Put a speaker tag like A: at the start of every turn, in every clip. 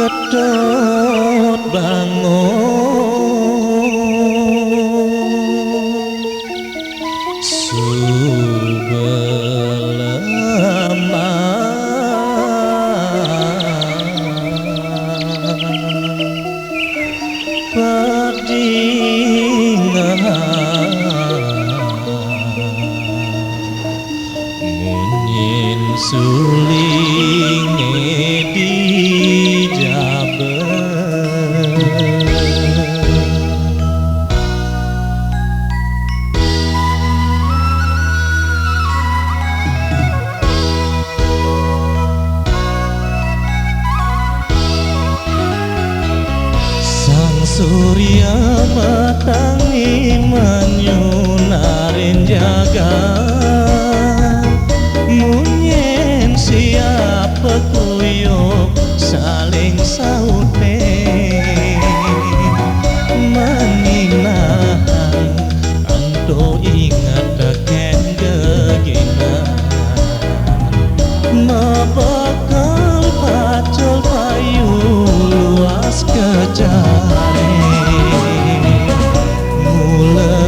A: Ketut bangun subelaman perdingahan munyin sulinge di Surya matangi menyunarin jagat munyen siap pekuyuk saling saute meninahan anto ingat teken geginan mebekal pacul payu luas kejari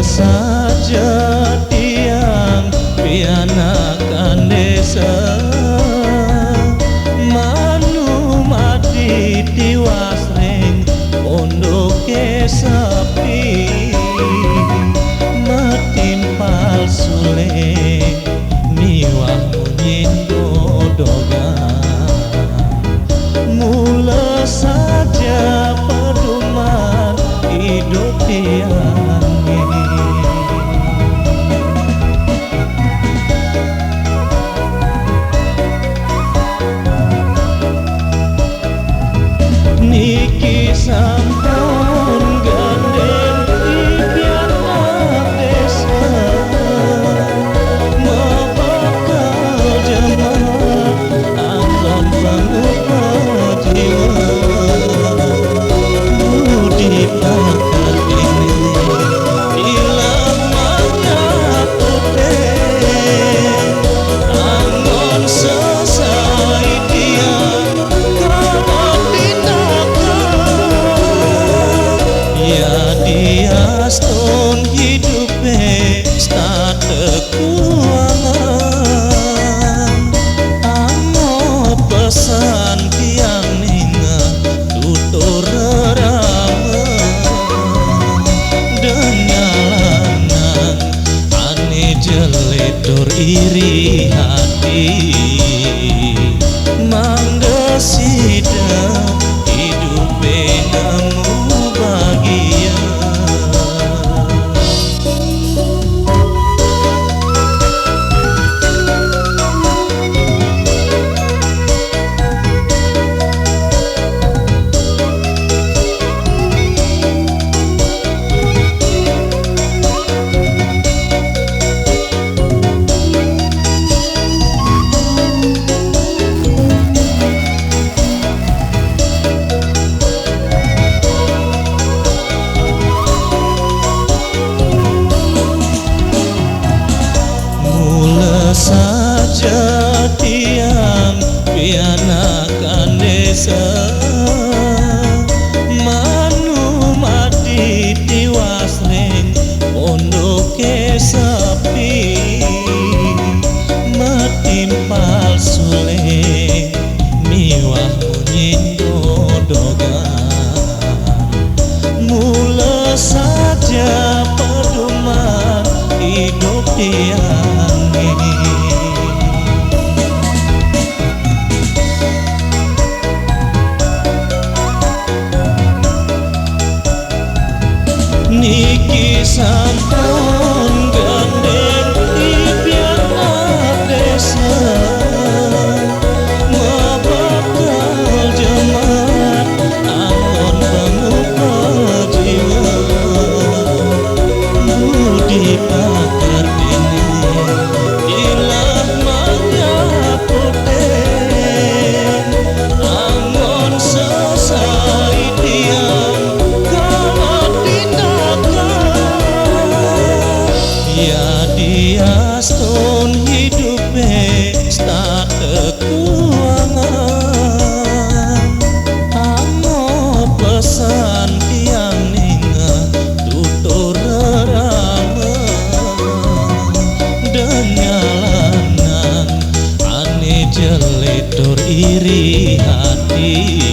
A: saja tiang pianakan desa manu mati tiwas ring pondok sepi metimpal suling miwah munyin dodogan mula saja pedoman hidup tiang niki sampun gandeng impian desa mebekal jemaat angkon pengupah jiwa budi pakar ini ilamanya putih anggon sesai tiang Aston hidup pesta tekuangan amo pesan tiang ninga tutur rerama denyalanang ane jeletur iri hati manggesida hidup namu bahagia saja tiang pianakan desa manu mati tiwas ring pondok sepi metimpal suling miwah munyin dodogan mula saja pedoman hidup tiang niki sampun gandeng impian desa mebekal jemaat anggon pengupah jiwa budi pakar ini ilamanya putih anggon sesai tiang Aston hidup pesta tekuangan nyeletur iri hati.